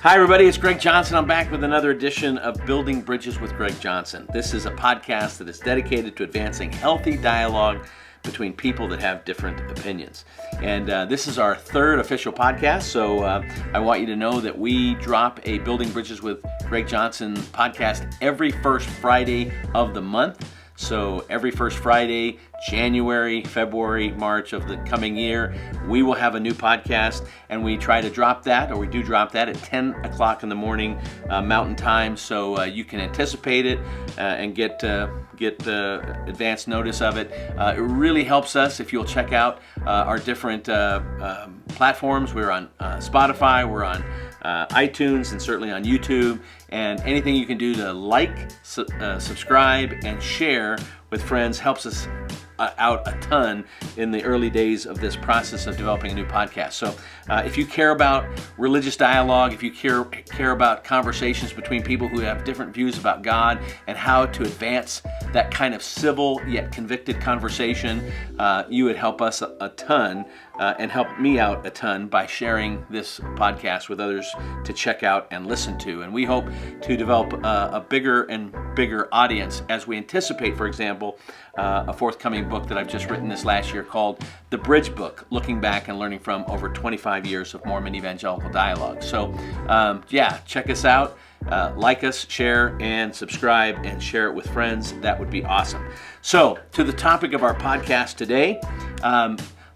Hi, everybody. It's Greg Johnson. I'm back with another edition of Building Bridges with Greg Johnson. This is a podcast that is dedicated to advancing healthy dialogue between people that have different opinions. And this is our third official podcast, so I want you to know that we drop a Building Bridges with Greg Johnson podcast every first Friday of the month. So every first Friday, January, February, March of the coming year, we will have a new podcast, and we try to drop that, or we do drop that at 10 o'clock in the morning Mountain Time, so you can anticipate it and get advance notice of it. It really helps us if you'll check out our different platforms. We're on Spotify, we're on iTunes, and certainly on YouTube. And anything you can do to like, subscribe, and share with friends helps us out a ton in the early days of this process of developing a new podcast. So if you care about religious dialogue, if you care about conversations between people who have different views about God and how to advance that kind of civil yet convicted conversation, you would help us a ton and help me out a ton by sharing this podcast with others to check out and listen to. And we hope to develop a bigger and bigger audience as we anticipate, for example, a forthcoming book that I've just written this last year called The Bridge Book, looking back and learning from over 25 years of Mormon evangelical dialogue. So check us out. Like us, share, and subscribe, and share it with friends. That would be awesome. So, to the topic of our podcast today.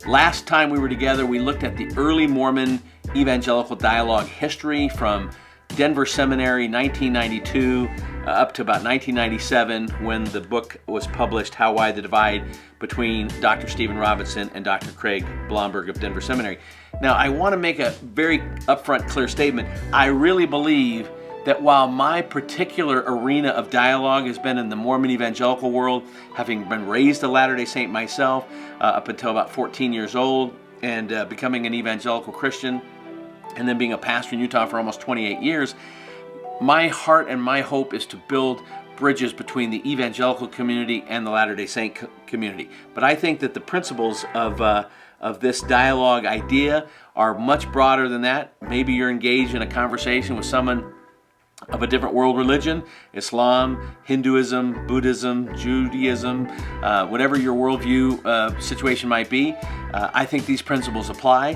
Last time we were together, we looked at the early Mormon evangelical dialogue history from Denver Seminary, 1992, up to about 1997, when the book was published, How Wide the Divide Between Dr. Stephen Robinson and Dr. Craig Blomberg of Denver Seminary. Now, I want to make a very upfront, clear statement. I really believe that while my particular arena of dialogue has been in the Mormon evangelical world, having been raised a Latter-day Saint myself up until about 14 years old, and becoming an evangelical Christian, and then being a pastor in Utah for almost 28 years, my heart and my hope is to build bridges between the evangelical community and the Latter-day Saint community. But I think that the principles of this dialogue idea are much broader than that. Maybe you're engaged in a conversation with someone of a different world religion, Islam, Hinduism, Buddhism, Judaism, whatever your worldview situation might be. I think these principles apply,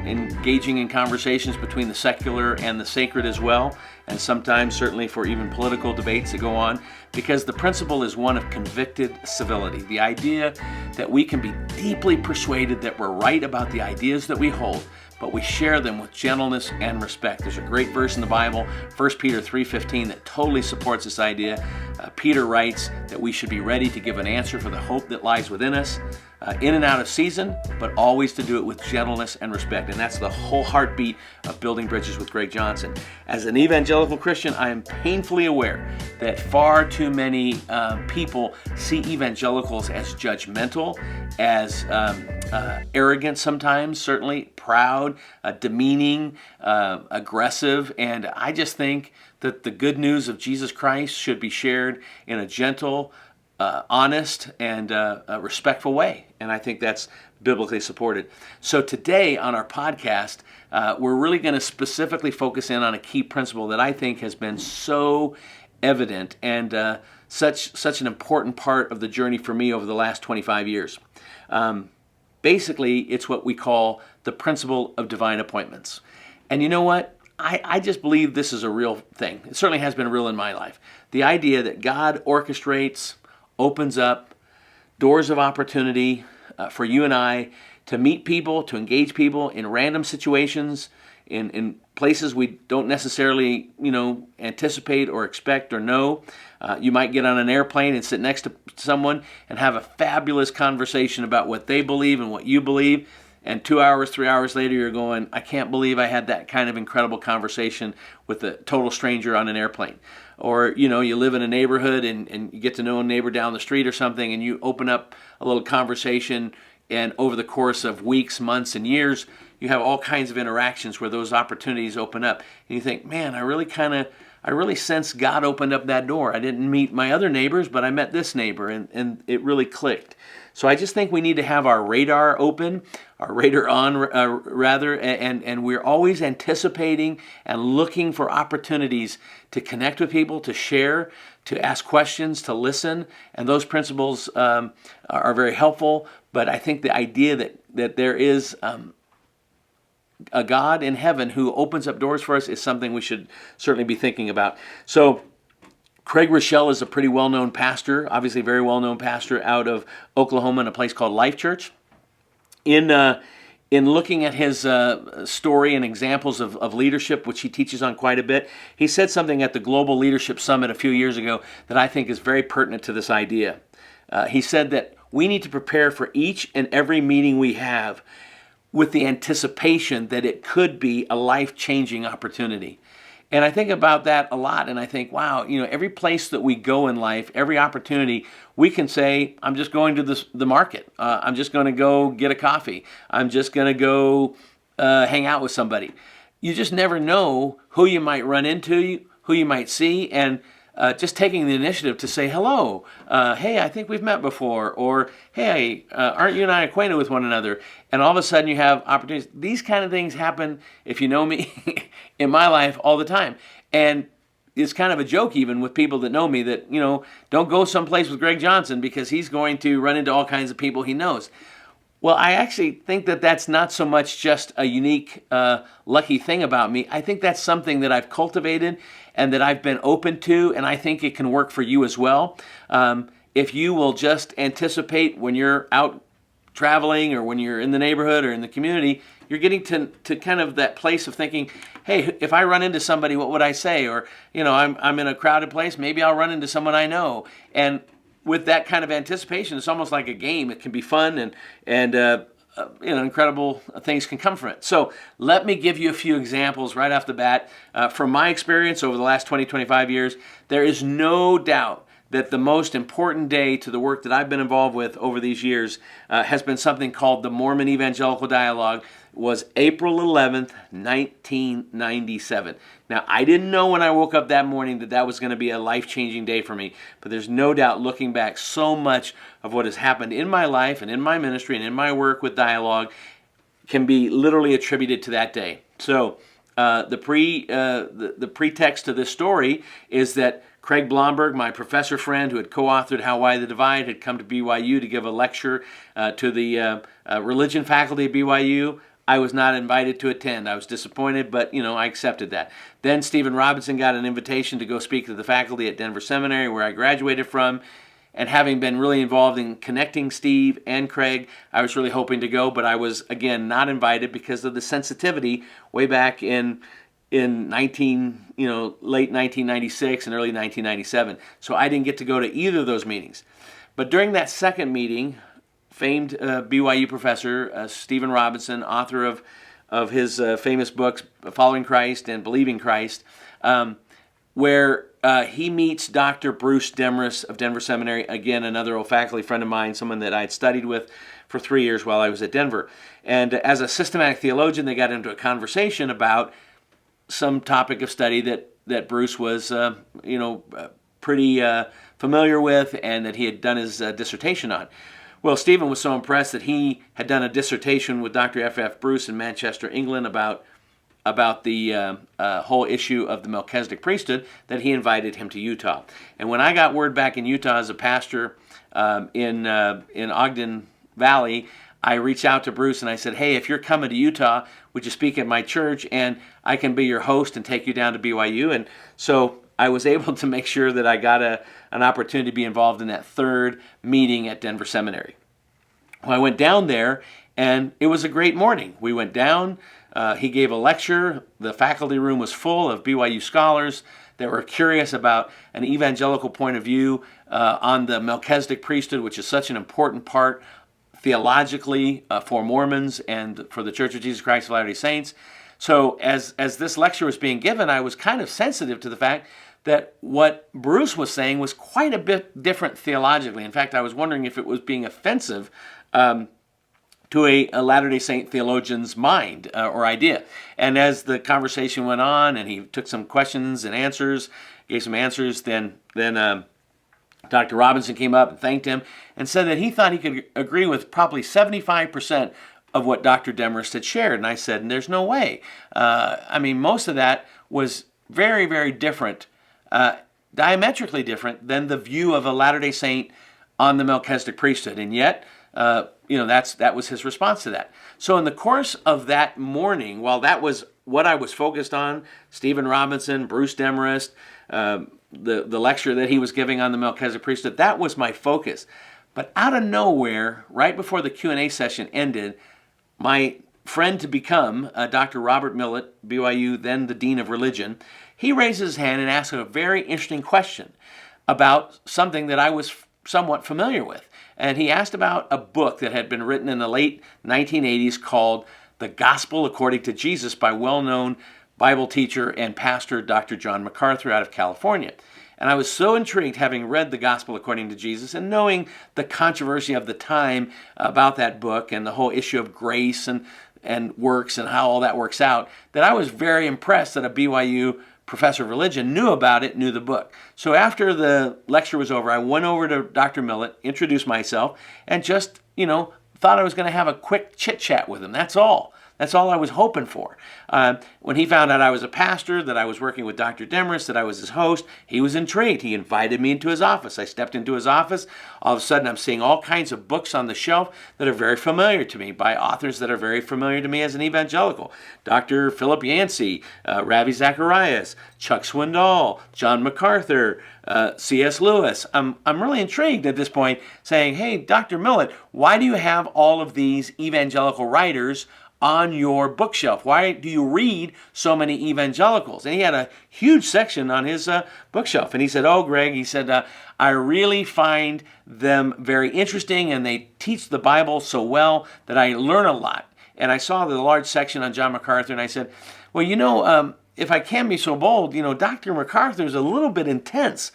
engaging in conversations between the secular and the sacred as well, and sometimes certainly for even political debates that go on, because the principle is one of convicted civility. The idea that we can be deeply persuaded that we're right about the ideas that we hold, but we share them with gentleness and respect. There's a great verse in the Bible, 1 Peter 3:15, that totally supports this idea. Peter writes that we should be ready to give an answer for the hope that lies within us, in and out of season, but always to do it with gentleness and respect. And that's the whole heartbeat of Building Bridges with Greg Johnson. As an evangelical Christian, I am painfully aware that far too many people see evangelicals as judgmental, as arrogant sometimes, certainly proud, demeaning, aggressive, and I just think that the good news of Jesus Christ should be shared in a gentle, honest, and a respectful way. And I think that's biblically supported. So today on our podcast, we're really going to specifically focus in on a key principle that I think has been so evident and such an important part of the journey for me over the last 25 years. Basically, it's what we call the principle of divine appointments. And you know what? I just believe this is a real thing. It certainly has been real in my life. The idea that God orchestrates, opens up doors of opportunity for you and I to meet people, to engage people in random situations, in places we don't necessarily, anticipate or expect or know. You might get on an airplane and sit next to someone and have a fabulous conversation about what they believe and what you believe. And 2 hours, 3 hours later, you're going, I can't believe I had that kind of incredible conversation with a total stranger on an airplane. Or, you live in a neighborhood and you get to know a neighbor down the street or something, and you open up a little conversation, and over the course of weeks, months, and years, you have all kinds of interactions where those opportunities open up. And you think, man, I I really sensed God opened up that door. I didn't meet my other neighbors, but I met this neighbor, and it really clicked. So I just think we need to have our radar open, our radar on, rather, and we're always anticipating and looking for opportunities to connect with people, to share, to ask questions, to listen, and those principles are very helpful. But I think the idea that there is a God in heaven who opens up doors for us is something we should certainly be thinking about. So Craig Rochelle is a pretty well-known pastor, obviously very well-known pastor out of Oklahoma in a place called Life Church. In looking at his story and examples of leadership, which he teaches on quite a bit, he said something at the Global Leadership Summit a few years ago that I think is very pertinent to this idea. He said that we need to prepare for each and every meeting we have with the anticipation that it could be a life-changing opportunity. And I think about that a lot, and I think, wow, every place that we go in life, every opportunity, we can say, I'm just going to the market. I'm just going to go get a coffee. I'm just going to go hang out with somebody. You just never know who you might run into, who you might see, and just taking the initiative to say hello, hey, I think we've met before, or hey, aren't you and I acquainted with one another? And all of a sudden you have opportunities. These kind of things happen, if you know me, in my life all the time. And it's kind of a joke even with people that know me that, don't go someplace with Greg Johnson because he's going to run into all kinds of people he knows. Well, I actually think that that's not so much just a unique, lucky thing about me. I think that's something that I've cultivated and that I've been open to, and I think it can work for you as well. If you will just anticipate when you're out traveling or when you're in the neighborhood or in the community, you're getting to kind of that place of thinking, hey, if I run into somebody, what would I say? Or, I'm in a crowded place, maybe I'll run into someone I know. And with that kind of anticipation, it's almost like a game. It can be fun and incredible things can come from it. So let me give you a few examples right off the bat. From my experience over the last 20, 25 years, there is no doubt that the most important day to the work that I've been involved with over these years has been something called the Mormon Evangelical Dialogue. Was April 11th, 1997. Now, I didn't know when I woke up that morning that was going to be a life-changing day for me, but there's no doubt, looking back, so much of what has happened in my life and in my ministry and in my work with Dialogue can be literally attributed to that day. So the pretext to this story is that Craig Blomberg, my professor friend who had co-authored How Wide the Divide, had come to BYU to give a lecture to the religion faculty at BYU. I was not invited to attend. I was disappointed, but, I accepted that. Then Stephen Robinson got an invitation to go speak to the faculty at Denver Seminary, where I graduated from. And having been really involved in connecting Steve and Craig, I was really hoping to go, but I was, again, not invited because of the sensitivity way back in late 1996 and early 1997. So I didn't get to go to either of those meetings. But during that second meeting, famed BYU professor, Stephen Robinson, author of his famous books, Following Christ and Believing Christ, where he meets Dr. Bruce Demarest of Denver Seminary, again, another old faculty friend of mine, someone that I'd studied with for 3 years while I was at Denver. And as a systematic theologian, they got into a conversation about some topic of study that Bruce was, pretty familiar with and that he had done his dissertation on. Well, Stephen was so impressed that he had done a dissertation with Dr. F.F. Bruce in Manchester, England, about the whole issue of the Melchizedek priesthood, that he invited him to Utah. And when I got word back in Utah as a pastor in Ogden Valley, I reached out to Bruce and I said, hey, if you're coming to Utah, would you speak at my church and I can be your host and take you down to BYU? And so I was able to make sure that I got an opportunity to be involved in that third meeting at Denver Seminary. Well, I went down there and it was a great morning. We went down, he gave a lecture, the faculty room was full of BYU scholars that were curious about an evangelical point of view on the Melchizedek priesthood, which is such an important part theologically for Mormons and for the Church of Jesus Christ of Latter-day Saints. So as this lecture was being given, I was kind of sensitive to the fact that what Bruce was saying was quite a bit different theologically. In fact, I was wondering if it was being offensive to a Latter-day Saint theologian's mind or idea. And as the conversation went on, and he took some questions and answers, gave some answers, then Dr. Robinson came up and thanked him and said that he thought he could agree with probably 75% of what Dr. Demarest had shared. And I said, there's no way. Most of that was very, very different, diametrically different than the view of a Latter-day Saint on the Melchizedek priesthood. And yet, that was his response to that. So in the course of that morning, while that was what I was focused on, Stephen Robinson, Bruce Demarest, the lecture that he was giving on the Melchizedek priesthood, that was my focus. But out of nowhere, right before the Q&A session ended, my friend to become, Dr. Robert Millett, BYU, then the Dean of Religion, he raised his hand and asked a very interesting question about something that I was somewhat familiar with. And he asked about a book that had been written in the late 1980s called The Gospel According to Jesus by well-known Bible teacher and pastor Dr. John MacArthur out of California. And I was so intrigued, having read The Gospel According to Jesus and knowing the controversy of the time about that book and the whole issue of grace and works and how all that works out, that I was very impressed that a BYU professor of religion knew about it, knew the book. So after the lecture was over, I went over to Dr. Millett, introduced myself, and just, thought I was going to have a quick chit-chat with him. That's all. That's all I was hoping for. When he found out I was a pastor, that I was working with Dr. Demarest, that I was his host, he was intrigued. He invited me into his office. I stepped into his office. All of a sudden, I'm seeing all kinds of books on the shelf that are very familiar to me by authors that are very familiar to me as an evangelical. Dr. Philip Yancey, Ravi Zacharias, Chuck Swindoll, John MacArthur, C.S. Lewis. I'm really intrigued at this point, saying, hey, Dr. Millett, why do you have all of these evangelical writers on your bookshelf? Why do you read so many evangelicals? And he had a huge section on his bookshelf. And he said, oh, Greg, he said, I really find them very interesting, and they teach the Bible so well that I learn a lot. And I saw the large section on John MacArthur, and I said, well, if I can be so bold, Dr. MacArthur is a little bit intense.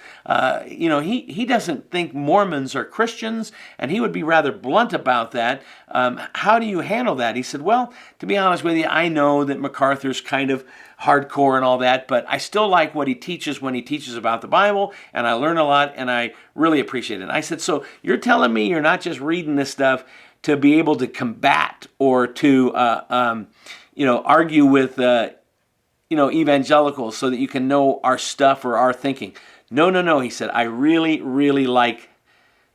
He doesn't think Mormons are Christians, and he would be rather blunt about that. How do you handle that? He said, well, to be honest with you, I know that MacArthur's kind of hardcore and all that, but I still like what he teaches when he teaches about the Bible, and I learn a lot, and I really appreciate it. I said, so you're telling me you're not just reading this stuff to be able to combat or to, argue with evangelicals so that you can know our stuff or our thinking. No. He said, I really, really like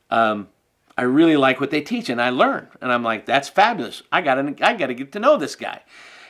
what they teach, and I learn. And I'm like, that's fabulous. I gotta get to know this guy.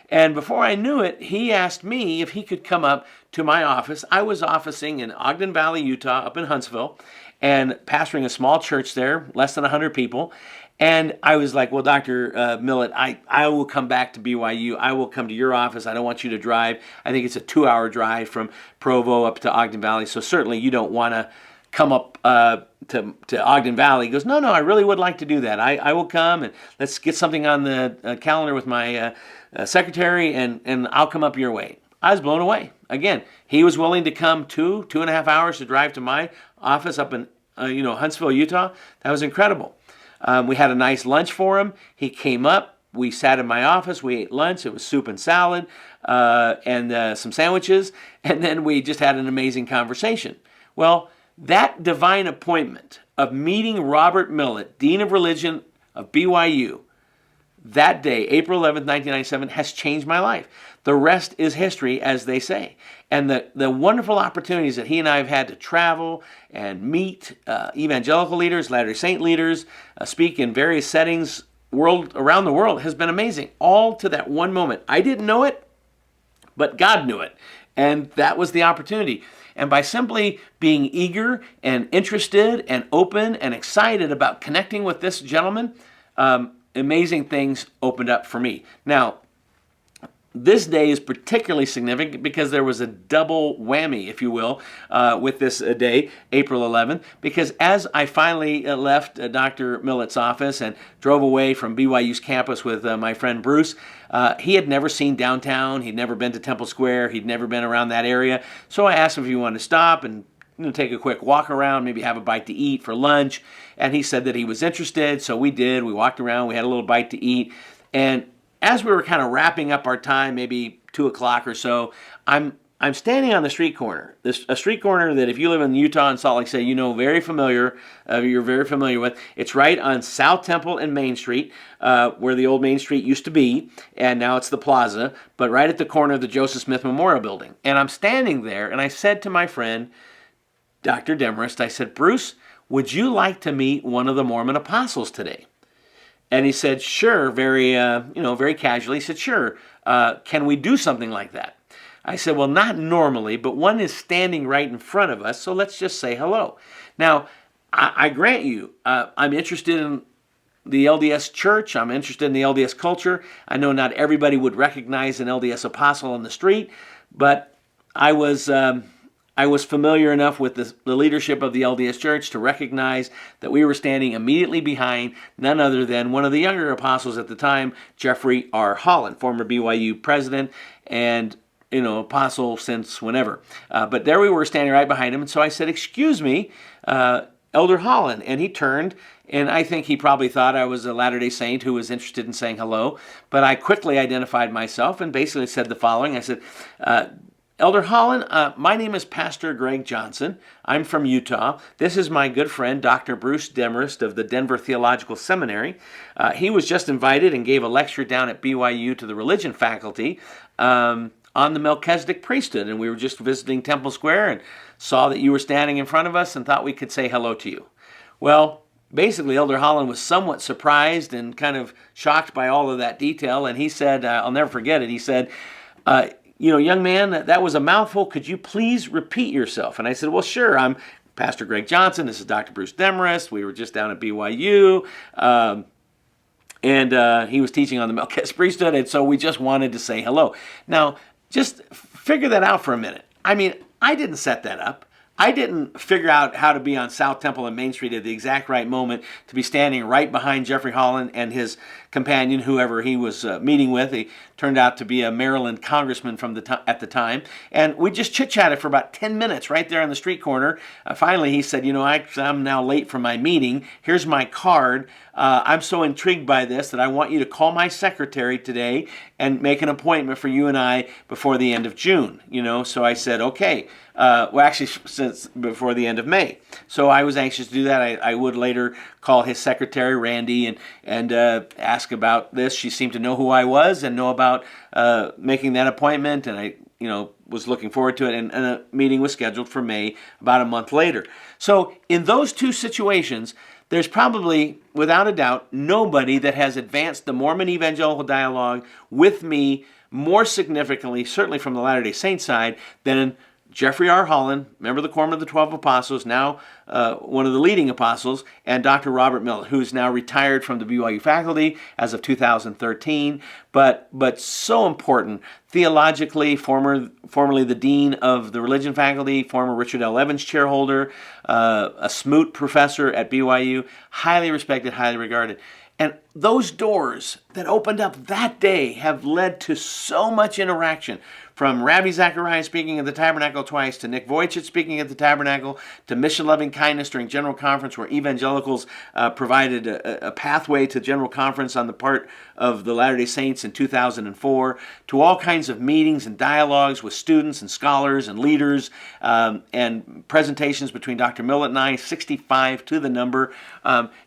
And before I knew it, he asked me if he could come up to my office. I was officing in Ogden Valley, Utah, up in Huntsville, and pastoring a small church there, less than 100 people. And I was like, well, Dr. Millett, I will come back to BYU. I will come to your office. I don't want you to drive. I think it's a 2-hour drive from Provo up to Ogden Valley. So certainly you don't want to come up to Ogden Valley. He goes, no, I really would like to do that. I will come, and let's get something on the calendar with my secretary, and I'll come up your way. I was blown away. Again, he was willing to come 2.5 hours to drive to my office up in Huntsville, Utah. That was incredible. We had a nice lunch for him. He came up. We sat in my office. We ate lunch. It was soup and salad and some sandwiches. And then we just had an amazing conversation. Well, that divine appointment of meeting Robert Millett, Dean of Religion of BYU, that day, April 11th, 1997, has changed my life. The rest is history, as they say. And the wonderful opportunities that he and I have had to travel and meet evangelical leaders, Latter-day Saint leaders, speak in various settings around the world has been amazing. All to that one moment. I didn't know it, but God knew it. And that was the opportunity. And by simply being eager and interested and open and excited about connecting with this gentleman, amazing things opened up for me. Now, this day is particularly significant because there was a double whammy, if you will, with this day, April 11th, because as I finally left Dr. Millett's office and drove away from BYU's campus with my friend Bruce, he had never seen downtown. He'd never been to Temple Square. He'd never been around that area. So I asked him if he wanted to stop and take a quick walk around, maybe have a bite to eat for lunch. And he said that he was interested, so we did. We walked around, we had a little bite to eat. And as we were kind of wrapping up our time, maybe 2 o'clock or so, I'm standing on the street corner. A street corner that if you live in Utah and Salt Lake City, you're very familiar with. It's right on South Temple and Main Street, where the old Main Street used to be, and now it's the plaza, but right at the corner of the Joseph Smith Memorial Building. And I'm standing there, and I said to my friend, Dr. Demarest, I said, Bruce, would you like to meet one of the Mormon apostles today? And he said, sure, very casually. He said, sure, can we do something like that? I said, well, not normally, but one is standing right in front of us, so let's just say hello. Now, I grant you, I'm interested in the LDS church. I'm interested in the LDS culture. I know not everybody would recognize an LDS apostle on the street, but I was familiar enough with the leadership of the LDS church to recognize that we were standing immediately behind none other than one of the younger apostles at the time, Jeffrey R. Holland, former BYU president and apostle since whenever. But there we were standing right behind him. And so I said, excuse me, Elder Holland. And he turned, and I think he probably thought I was a Latter-day Saint who was interested in saying hello. But I quickly identified myself and basically said the following. I said, Elder Holland, my name is Pastor Greg Johnson. I'm from Utah. This is my good friend, Dr. Bruce Demarest of the Denver Theological Seminary. He was just invited and gave a lecture down at BYU to the religion faculty on the Melchizedek priesthood, and we were just visiting Temple Square and saw that you were standing in front of us and thought we could say hello to you. Well, basically, Elder Holland was somewhat surprised and kind of shocked by all of that detail, and he said, I'll never forget it, he said, young man, that was a mouthful. Could you please repeat yourself? And I said, well, sure. I'm Pastor Greg Johnson. This is Dr. Bruce Demarest. We were just down at BYU. And he was teaching on the Melchizedek priesthood, and so we just wanted to say hello. Now, just figure that out for a minute. I mean, I didn't set that up. I didn't figure out how to be on South Temple and Main Street at the exact right moment to be standing right behind Jeffrey Holland and his companion, whoever he was meeting with. He turned out to be a Maryland congressman at the time. And we just chit-chatted for about 10 minutes right there on the street corner. Finally, he said, I'm now late for my meeting. Here's my card. I'm so intrigued by this that I want you to call my secretary today and make an appointment for you and I before the end of June. So I said, okay. Actually, since before the end of May. So I was anxious to do that. I would later call his secretary, Randy, and ask about this. She seemed to know who I was and know about making that appointment, and I was looking forward to it, and a meeting was scheduled for May, about a month later. So in those two situations, there's probably, without a doubt, nobody that has advanced the Mormon evangelical dialogue with me more significantly, certainly from the Latter-day Saint side, than Jeffrey R. Holland, member of the Quorum of the 12 Apostles, now one of the leading apostles, and Dr. Robert Millett, who is now retired from the BYU faculty as of 2013, but so important theologically, formerly the dean of the religion faculty, former Richard L. Evans chairholder, a Smoot professor at BYU, highly respected, highly regarded. And those doors that opened up that day have led to so much interaction, from Rabbi Zechariah speaking at the Tabernacle twice, to Nick Vujicic speaking at the Tabernacle, to Mission Loving Kindness during General Conference, where Evangelicals provided a pathway to General Conference on the part of the Latter-day Saints in 2004, to all kinds of meetings and dialogues with students and scholars and leaders, and presentations between Dr. Millett and I, 65 to the number.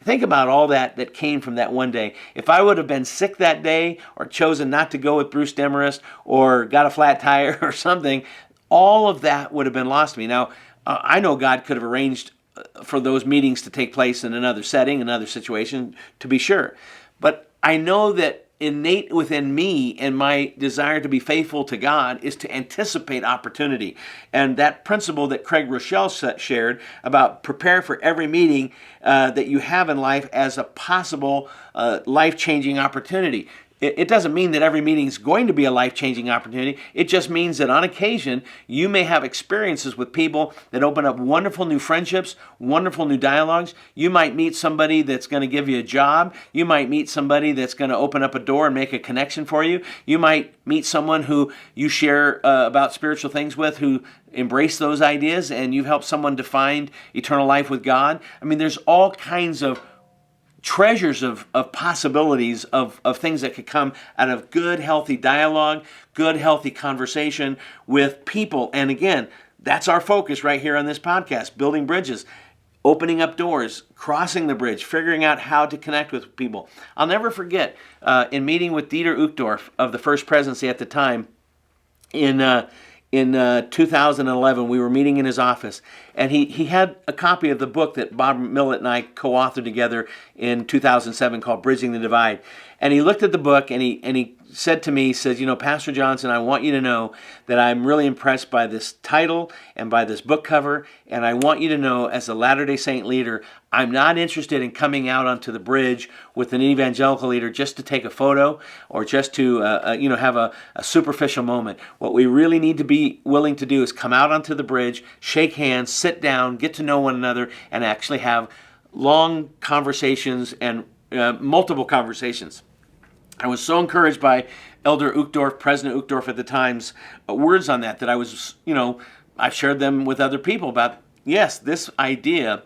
Think about all that came from that one day. If I would have been sick that day, or chosen not to go with Bruce Demarest, or got a flat tire or something, all of that would have been lost to me. Now, I know God could have arranged for those meetings to take place in another setting, another situation, to be sure. But I know that innate within me and my desire to be faithful to God is to anticipate opportunity. And that principle that Craig Rochelle shared about prepare for every meeting that you have in life as a possible life-changing opportunity. it doesn't mean that every meeting is going to be a life-changing opportunity. It just means that on occasion, you may have experiences with people that open up wonderful new friendships, wonderful new dialogues. You might meet somebody that's going to give you a job. You might meet somebody that's going to open up a door and make a connection for you. You might meet someone who you share about spiritual things with, who embrace those ideas, and you've helped someone to find eternal life with God. I mean, there's all kinds of treasures of possibilities of things that could come out of good, healthy dialogue, good, healthy conversation with people. And again, that's our focus right here on this podcast, building bridges, opening up doors, crossing the bridge, figuring out how to connect with people. I'll never forget, in meeting with Dieter Uchtdorf of the First Presidency at the time, in 2011, we were meeting in his office, and he had a copy of the book that Bob Millett and I co-authored together in 2007 called Bridging the Divide. And he looked at the book, and he said to me, he says, Pastor Johnson, I want you to know that I'm really impressed by this title and by this book cover, and I want you to know, as a Latter-day Saint leader, I'm not interested in coming out onto the bridge with an evangelical leader just to take a photo or just to have a superficial moment. What we really need to be willing to do is come out onto the bridge, shake hands, sit down, get to know one another, and actually have long conversations and multiple conversations. I was so encouraged by Elder Uchtdorf, President Uchtdorf at the time's words on that I was, I've shared them with other people about, yes, this idea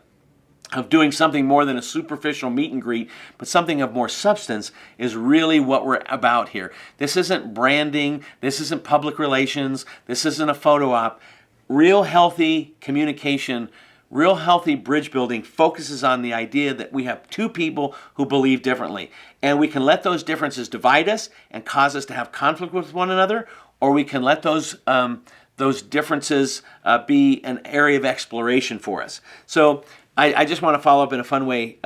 of doing something more than a superficial meet and greet, but something of more substance is really what we're about here. This isn't branding. This isn't public relations. This isn't a photo op. Real healthy communication, real healthy bridge building focuses on the idea that we have two people who believe differently. And we can let those differences divide us and cause us to have conflict with one another, or we can let those differences be an area of exploration for us. So I just want to follow up in a fun way.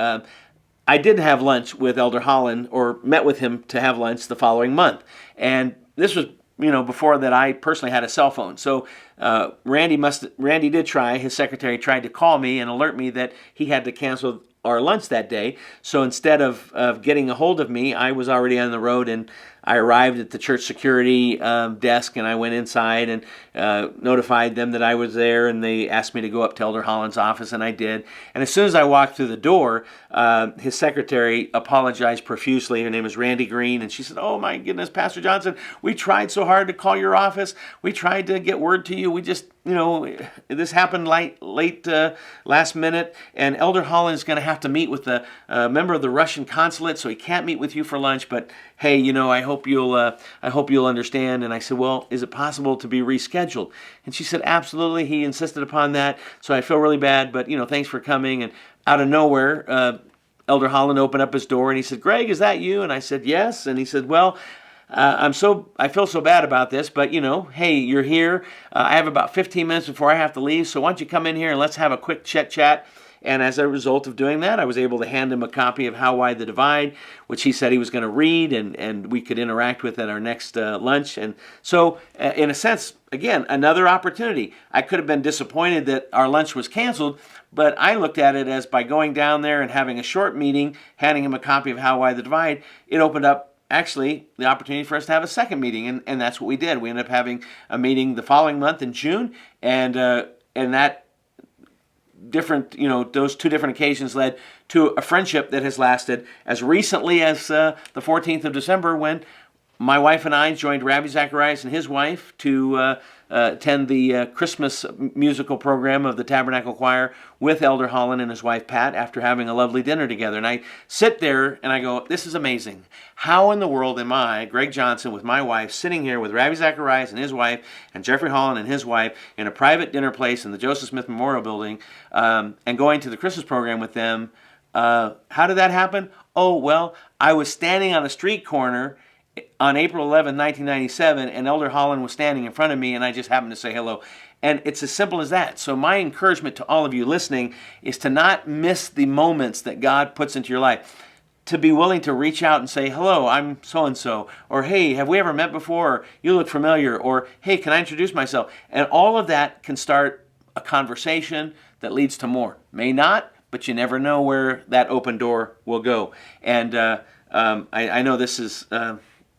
I did have lunch with Elder Holland, or met with him to have lunch the following month. And this was before that I personally had a cell phone. So Randy did try, his secretary tried to call me and alert me that he had to cancel our lunch that day. So instead of getting a hold of me, I was already on the road, and I arrived at the church security desk, and I went inside and notified them that I was there, and they asked me to go up to Elder Holland's office, and I did. And as soon as I walked through the door, his secretary apologized profusely. Her name is Randy Green, and she said, "Oh my goodness, Pastor Johnson, we tried so hard to call your office. We tried to get word to you. We just, this happened late last minute, and Elder Holland is going to have to meet with a member of the Russian consulate, so he can't meet with you for lunch. But hey, I hope you'll understand." And I said, "Well, is it possible to be rescheduled?" And she said, "Absolutely." He insisted upon that. So I feel really bad, but thanks for coming. And out of nowhere, Elder Holland opened up his door, and he said, "Greg, is that you?" And I said, "Yes." And he said, "Well, I feel so bad about this, but hey, you're here. I have about 15 minutes before I have to leave, so why don't you come in here and let's have a quick chat." And as a result of doing that, I was able to hand him a copy of How Wide the Divide, which he said he was going to read and we could interact with at our next lunch. And so, in a sense, again, another opportunity. I could have been disappointed that our lunch was canceled, but I looked at it as by going down there and having a short meeting, handing him a copy of How Wide the Divide, it opened up actually the opportunity for us to have a second meeting, and that's what we did. We ended up having a meeting the following month in June, and that different, those two different occasions led to a friendship that has lasted as recently as the 14th of December, when my wife and I joined Rabbi Zacharias and his wife to attend the Christmas musical program of the Tabernacle Choir with Elder Holland and his wife Pat after having a lovely dinner together. And I sit there and I go, this is amazing. How in the world am I, Greg Johnson, with my wife, sitting here with Rabbi Zacharias and his wife and Jeffrey Holland and his wife in a private dinner place in the Joseph Smith Memorial Building and going to the Christmas program with them? How did that happen? Oh, well, I was standing on a street corner on April 11, 1997, and Elder Holland was standing in front of me, and I just happened to say hello. And it's as simple as that. So my encouragement to all of you listening is to not miss the moments that God puts into your life. To be willing to reach out and say, "Hello, I'm so-and-so," or "Hey, have we ever met before?" Or "You look familiar," or "Hey, can I introduce myself?" And all of that can start a conversation that leads to more. May not, but you never know where that open door will go. And I know this is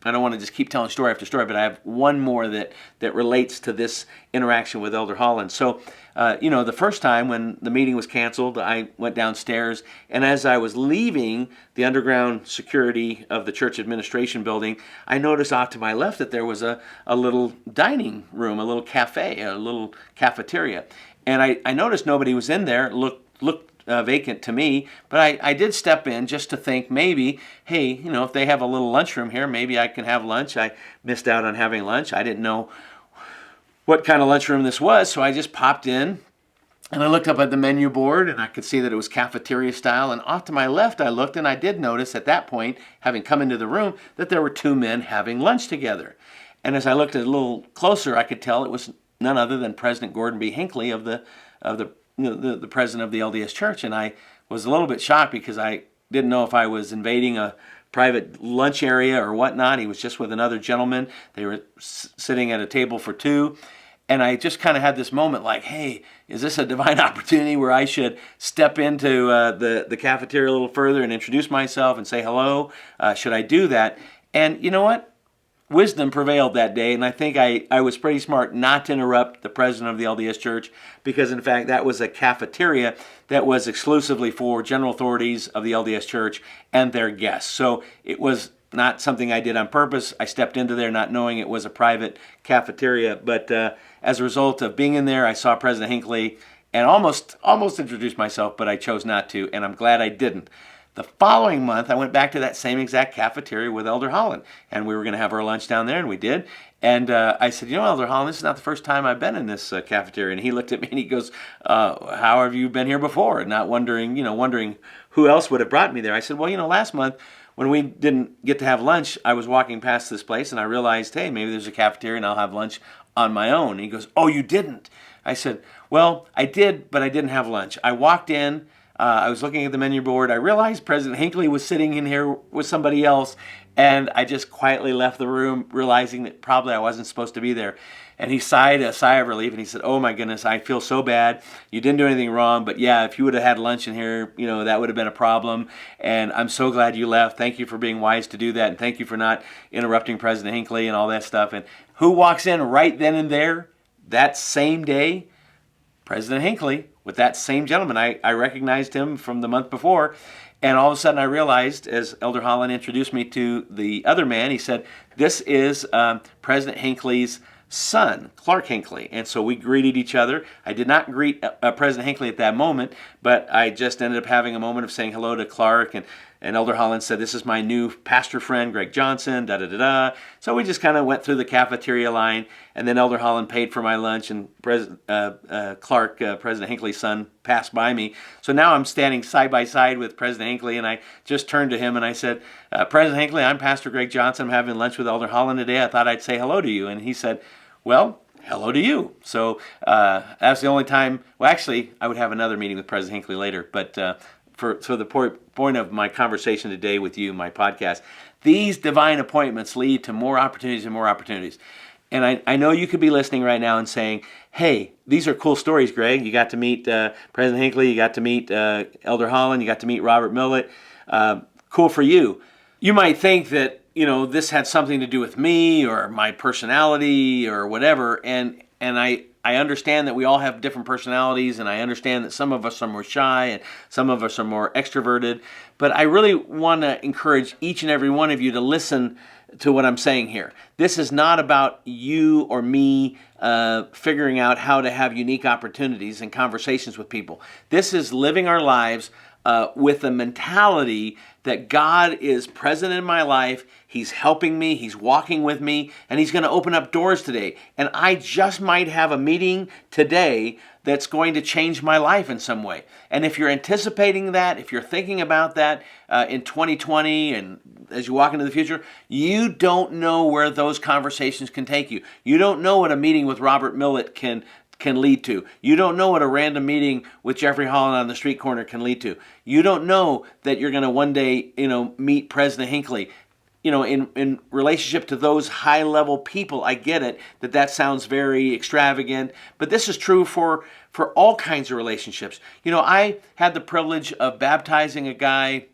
I don't want to just keep telling story after story, but I have one more that relates to this interaction with Elder Holland. So, the first time when the meeting was canceled, I went downstairs, and as I was leaving the underground security of the church administration building, I noticed off to my left that there was a little dining room, a little cafe, a little cafeteria. And I noticed nobody was in there. It looked vacant to me, but I did step in just to think maybe, hey, if they have a little lunchroom here, maybe I can have lunch. I missed out on having lunch. I didn't know what kind of lunchroom this was, so I just popped in and I looked up at the menu board and I could see that it was cafeteria style. And off to my left, I looked and I did notice at that point, having come into the room, that there were two men having lunch together. And as I looked a little closer, I could tell it was none other than President Gordon B. Hinckley of the president of the LDS Church. And I was a little bit shocked because I didn't know if I was invading a private lunch area or whatnot. He was just with another gentleman. They were sitting at a table for two. And I just kind of had this moment like, hey, is this a divine opportunity where I should step into the cafeteria a little further and introduce myself and say hello? Should I do that? And you know what? Wisdom prevailed that day, and I think I was pretty smart not to interrupt the president of the LDS Church, because in fact that was a cafeteria that was exclusively for general authorities of the LDS Church and their guests. So it was not something I did on purpose. I stepped into there not knowing it was a private cafeteria, but as a result of being in there, I saw President Hinckley and almost introduced myself, but I chose not to, and I'm glad I didn't. The following month, I went back to that same exact cafeteria with Elder Holland, and we were going to have our lunch down there, and we did. And I said, Elder Holland, this is not the first time I've been in this cafeteria. And he looked at me and he goes, how have you been here before? Not wondering who else would have brought me there. I said, well, last month when we didn't get to have lunch, I was walking past this place, and I realized, hey, maybe there's a cafeteria, and I'll have lunch on my own. And he goes, oh, you didn't? I said, well, I did, but I didn't have lunch. I walked in. I was looking at the menu board. I realized President Hinckley was sitting in here with somebody else, and I just quietly left the room, realizing that probably I wasn't supposed to be there. And he sighed a sigh of relief, and he said, oh my goodness, I feel so bad. You didn't do anything wrong, but yeah, if you would have had lunch in here, that would have been a problem. And I'm so glad you left. Thank you for being wise to do that, and thank you for not interrupting President Hinckley and all that stuff. And who walks in right then and there, that same day? President Hinckley, with that same gentleman. I recognized him from the month before, and all of a sudden I realized, as Elder Holland introduced me to the other man, he said, this is President Hinckley's son, Clark Hinckley. And so we greeted each other. I did not greet President Hinckley at that moment, but I just ended up having a moment of saying hello to Clark, and Elder Holland said, this is my new pastor friend, Greg Johnson, da-da-da-da. So we just kind of went through the cafeteria line, and then Elder Holland paid for my lunch, and Clark, President Hinckley's son, passed by me. So now I'm standing side by side with President Hinckley, and I just turned to him and I said, President Hinckley, I'm Pastor Greg Johnson. I'm having lunch with Elder Holland today. I thought I'd say hello to you. And he said, well, hello to you. So that's the only time. Well, actually, I would have another meeting with President Hinckley later, but for the point of my conversation today with you, my podcast, these divine appointments lead to more opportunities and more opportunities. And I know you could be listening right now and saying, hey, these are cool stories, Greg. You got to meet President Hinckley. You got to meet Elder Holland. You got to meet Robert Millett. Cool for you. You might think that, this had something to do with me or my personality or whatever. And I understand that we all have different personalities, and I understand that some of us are more shy and some of us are more extroverted. But I really want to encourage each and every one of you to listen to what I'm saying here. This is not about you or me figuring out how to have unique opportunities and conversations with people. This is living our lives with the mentality that God is present in my life. He's helping me. He's walking with me, and He's going to open up doors today. And I just might have a meeting today that's going to change my life in some way. And if you're anticipating that, if you're thinking about that in 2020 and as you walk into the future, you don't know where those conversations can take you. You don't know what a meeting with Robert Millett can lead to. You don't know what a random meeting with Jeffrey Holland on the street corner can lead to. You don't know that you're going to one day, meet President Hinckley. In relationship to those high-level people, I get it, that sounds very extravagant, but this is true for all kinds of relationships. I had the privilege of baptizing a guy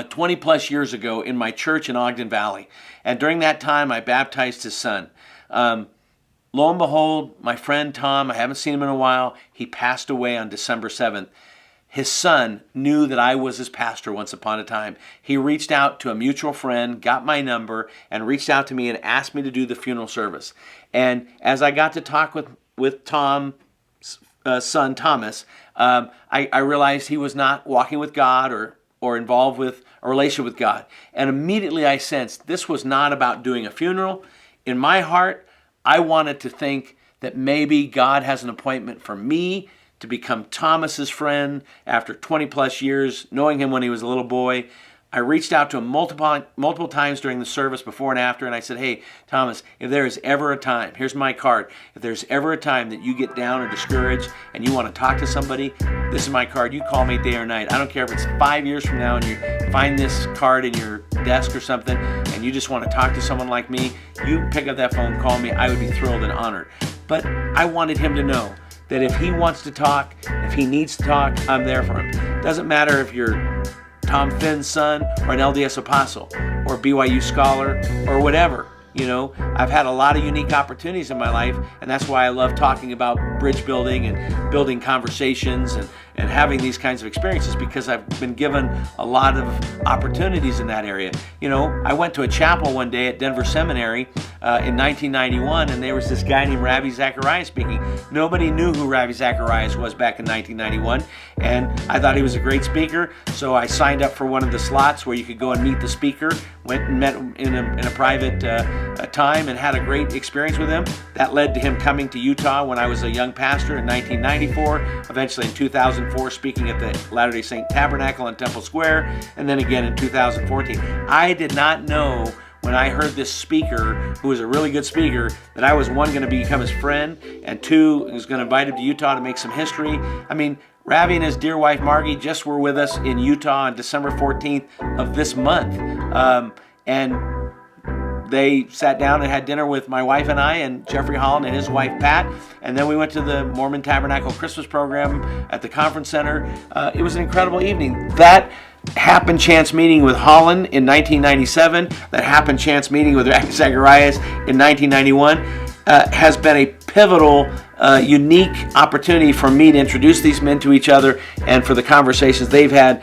20 plus years ago in my church in Ogden Valley. And during that time, I baptized his son. Lo and behold, my friend Tom, I haven't seen him in a while, he passed away on December 7th. His son knew that I was his pastor once upon a time. He reached out to a mutual friend, got my number, and reached out to me and asked me to do the funeral service. And as I got to talk with Tom's son, Thomas, I realized he was not walking with God or involved with a relationship with God. And immediately I sensed this was not about doing a funeral. In my heart, I wanted to think that maybe God has an appointment for me to become Thomas's friend after 20 plus years, knowing him when he was a little boy. I reached out to him multiple times during the service before and after, and I said, hey, Thomas, if there is ever a time, here's my card, if there's ever a time that you get down or discouraged and you want to talk to somebody, this is my card. You call me day or night. I don't care if it's 5 years from now and you find this card in your desk or something and you just want to talk to someone like me, you pick up that phone, call me. I would be thrilled and honored. But I wanted him to know that if he wants to talk, if he needs to talk, I'm there for him. Doesn't matter if you're Tom Finn's son or an LDS apostle or BYU scholar or whatever. You know, I've had a lot of unique opportunities in my life, and that's why I love talking about bridge building and building conversations and having these kinds of experiences, because I've been given a lot of opportunities in that area. You know, I went to a chapel one day at Denver Seminary in 1991, and there was this guy named Ravi Zacharias speaking. Nobody knew who Ravi Zacharias was back in 1991, and I thought he was a great speaker, so I signed up for one of the slots where you could go and meet the speaker. Went and met in a private time and had a great experience with him. That led to him coming to Utah when I was a young pastor in 1994, eventually in 2004 speaking at the Latter-day Saint Tabernacle on Temple Square, and then again in 2014. I did not know when I heard this speaker, who was a really good speaker, that I was, one, going to become his friend, and two, was going to invite him to Utah to make some history. I mean, Ravi and his dear wife Margie just were with us in Utah on December 14th of this month. And they sat down and had dinner with my wife and I and Jeffrey Holland and his wife Pat. And then we went to the Mormon Tabernacle Christmas program at the conference center. It was an incredible evening. That happen chance meeting with Holland in 1997, that happen chance meeting with Ravi Zacharias in 1991 has been a pivotal, unique opportunity for me to introduce these men to each other and for the conversations they've had.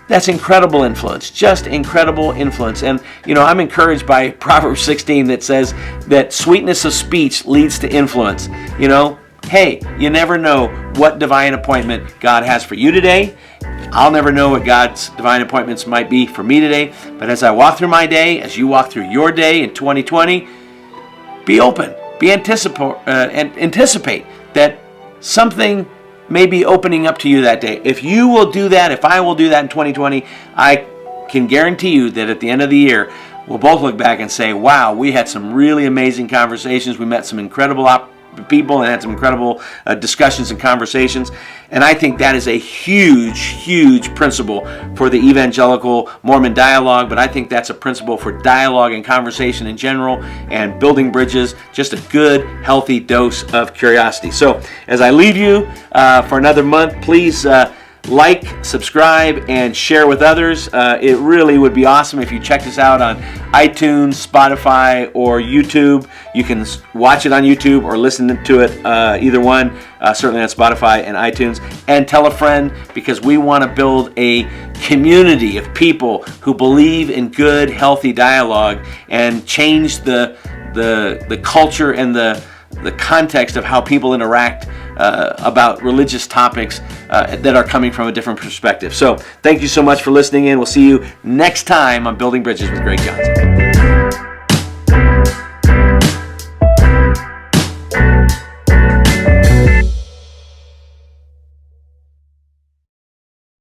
That's incredible influence, just incredible influence. And, you know, I'm encouraged by Proverbs 16 that says that sweetness of speech leads to influence. You know, hey, you never know what divine appointment God has for you today. I'll never know what God's divine appointments might be for me today. But as I walk through my day, as you walk through your day in 2020, be open, anticipate that something may be opening up to you that day. If you will do that, if I will do that in 2020, I can guarantee you that at the end of the year, we'll both look back and say, wow, we had some really amazing conversations. We met some incredible people and had some incredible discussions and conversations. And I think that is a huge, huge principle for the evangelical Mormon dialogue, but I think that's a principle for dialogue and conversation in general and building bridges, just a good, healthy dose of curiosity. So as I leave you for another month, please like, subscribe, and share with others. It really would be awesome if you checked us out on iTunes, Spotify, or YouTube. You can watch it on YouTube or listen to it, either one, certainly on Spotify and iTunes. And tell a friend, because we want to build a community of people who believe in good, healthy dialogue and change the culture and the context of how people interact about religious topics that are coming from a different perspective. So thank you so much for listening in. We'll see you next time on Building Bridges with Greg Johnson.